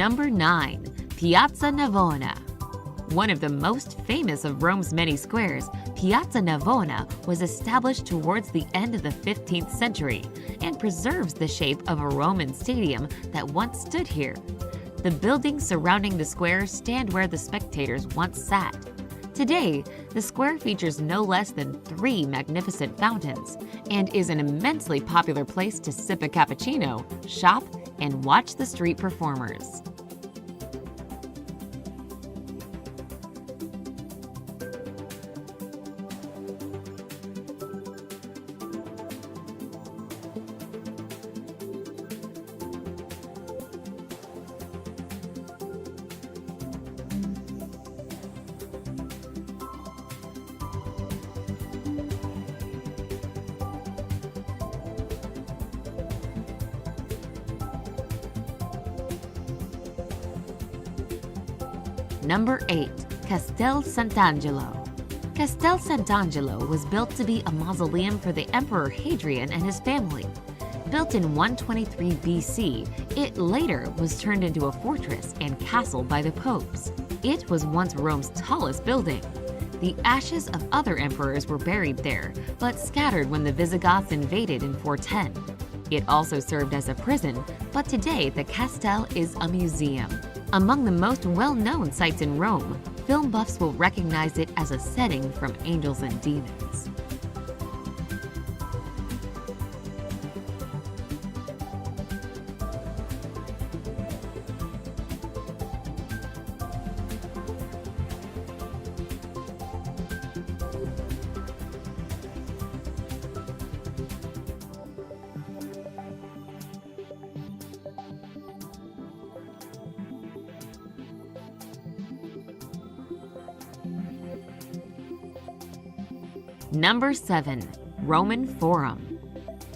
Number 9. Piazza Navona. One of the most famous of Rome's many squares, Piazza Navona was established towards the end of the 15th century and preserves the shape of a Roman stadium that once stood here. The buildings surrounding the square stand where the spectators once sat. Today, the square features no less than 3 magnificent fountains and is an immensely popular place to sip a cappuccino, shop, and watch the street performers. Number 8. Castel Sant'Angelo. Castel Sant'Angelo was built to be a mausoleum for the Emperor Hadrian and his family. Built in 123 BC, it later was turned into a fortress and castle by the popes. It was once Rome's tallest building. The ashes of other emperors were buried there, but scattered when the Visigoths invaded in 410. It also served as a prison, but today the castle is a museum. Among the most well-known sites in Rome, film buffs will recognize it as a setting from Angels and Demons. Number 7. Roman Forum.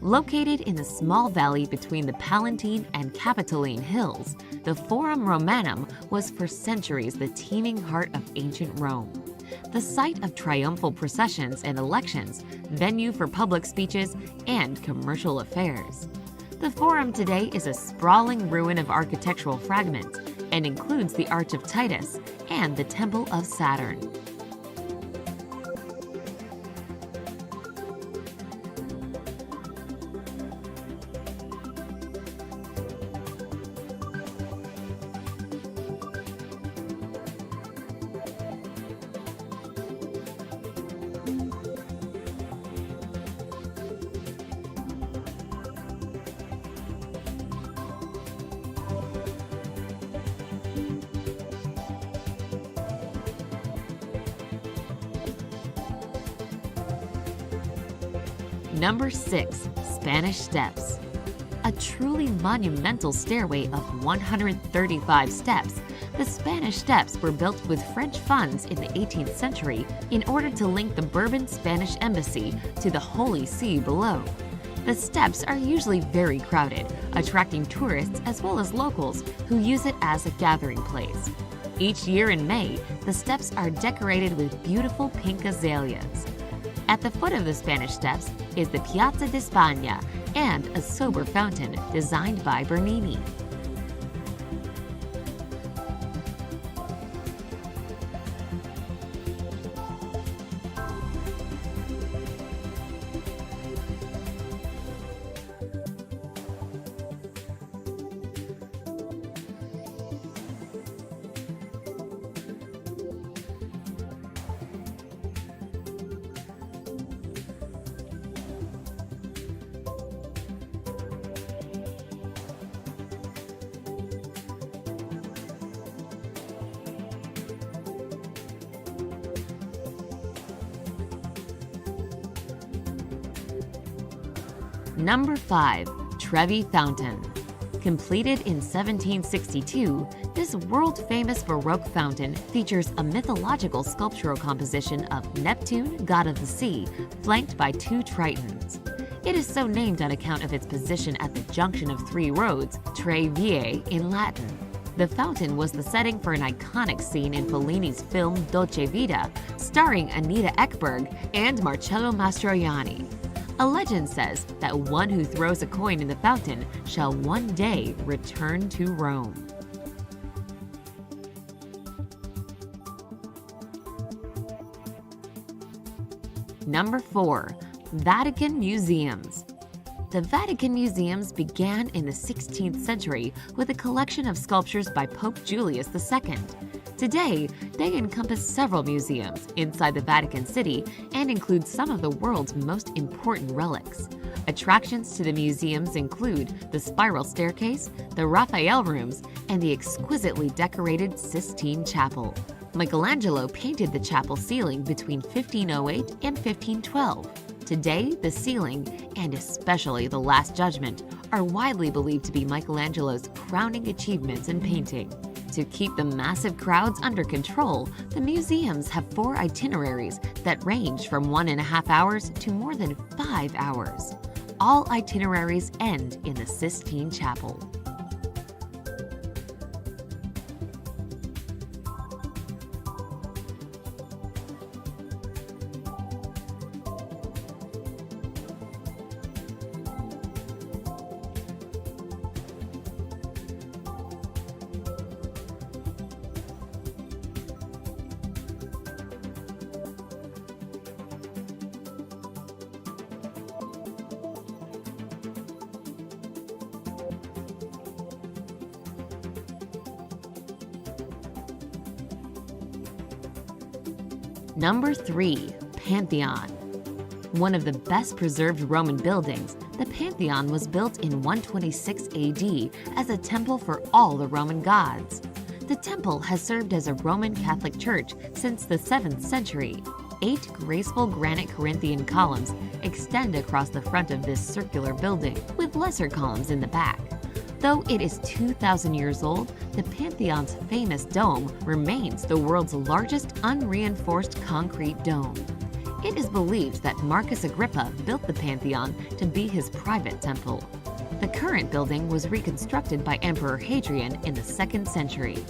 Located in a small valley between the Palatine and Capitoline hills, the Forum Romanum was for centuries the teeming heart of ancient Rome. The site of triumphal processions and elections, venue for public speeches, and commercial affairs. The Forum today is a sprawling ruin of architectural fragments and includes the Arch of Titus and the Temple of Saturn. Number 6. Spanish Steps. A truly monumental stairway of 135 steps, the Spanish Steps were built with French funds in the 18th century in order to link the Bourbon Spanish embassy to the Holy See below. The steps are usually very crowded, attracting tourists as well as locals who use it as a gathering place. Each year in May, the steps are decorated with beautiful pink azaleas. At the foot of the Spanish Steps is the Piazza di Spagna and a sober fountain designed by Bernini. Number 5. Trevi Fountain. Completed in 1762, this world-famous Baroque fountain features a mythological sculptural composition of Neptune, god of the sea, flanked by 2 tritons. It is so named on account of its position at the junction of 3 roads, tre vie in Latin. The fountain was the setting for an iconic scene in Fellini's film Dolce Vita, starring Anita Ekberg and Marcello Mastroianni. A legend says that one who throws a coin in the fountain shall one day return to Rome. Number 4. Vatican Museums. The Vatican Museums began in the 16th century with a collection of sculptures by Pope Julius II. Today, they encompass several museums inside the Vatican City and include some of the world's most important relics. Attractions to the museums include the spiral staircase, the Raphael rooms, and the exquisitely decorated Sistine Chapel. Michelangelo painted the chapel ceiling between 1508 and 1512. Today, the ceiling, and especially the Last Judgment, are widely believed to be Michelangelo's crowning achievements in painting. To keep the massive crowds under control, the museums have 4 itineraries that range from 1.5 hours to more than 5 hours. All itineraries end in the Sistine Chapel. Number 3. Pantheon. One of the best preserved Roman buildings, the Pantheon was built in 126 AD as a temple for all the Roman gods. The temple has served as a Roman Catholic church since the 7th century. 8 graceful granite Corinthian columns extend across the front of this circular building, with lesser columns in the back. Though it is 2,000 years old, the Pantheon's famous dome remains the world's largest unreinforced concrete dome. It is believed that Marcus Agrippa built the Pantheon to be his private temple. The current building was reconstructed by Emperor Hadrian in the 2nd century.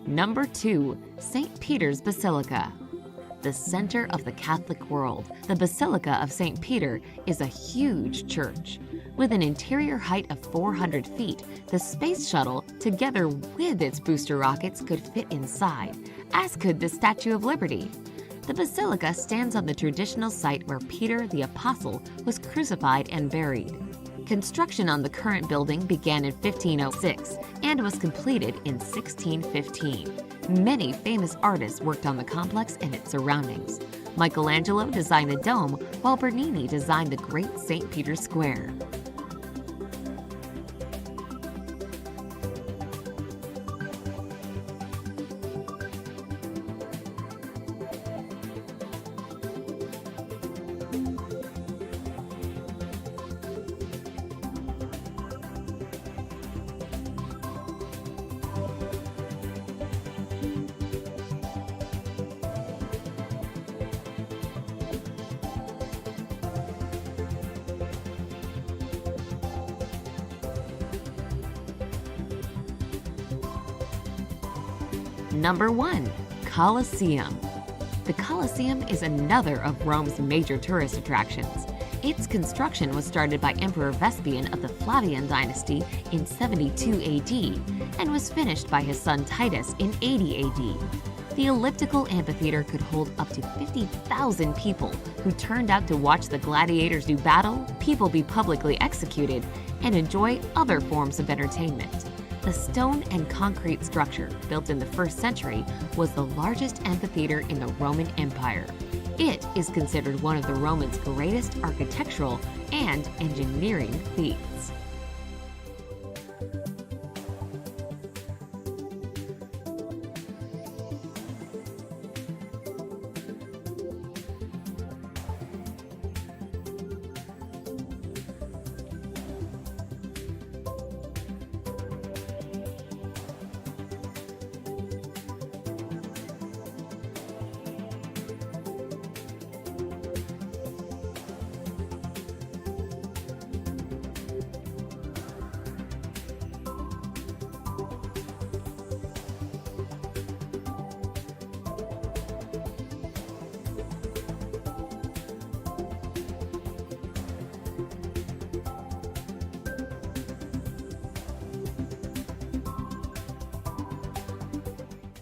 Number 2. St. Peter's Basilica. The center of the Catholic world, the Basilica of St. Peter is a huge church. With an interior height of 400 feet, the space shuttle, together with its booster rockets, could fit inside, as could the Statue of Liberty. The basilica stands on the traditional site where Peter the Apostle was crucified and buried. Construction on the current building began in 1506 and was completed in 1615. Many famous artists worked on the complex and its surroundings. Michelangelo designed the dome, while Bernini designed the Great St. Peter's Square. Number 1. Colosseum. The Colosseum is another of Rome's major tourist attractions. Its construction was started by Emperor Vespasian of the Flavian dynasty in 72 AD and was finished by his son Titus in 80 AD. The elliptical amphitheater could hold up to 50,000 people who turned out to watch the gladiators do battle, people be publicly executed, and enjoy other forms of entertainment. The stone and concrete structure, built in the 1st century, was the largest amphitheater in the Roman Empire. It is considered one of the Romans' greatest architectural and engineering feats.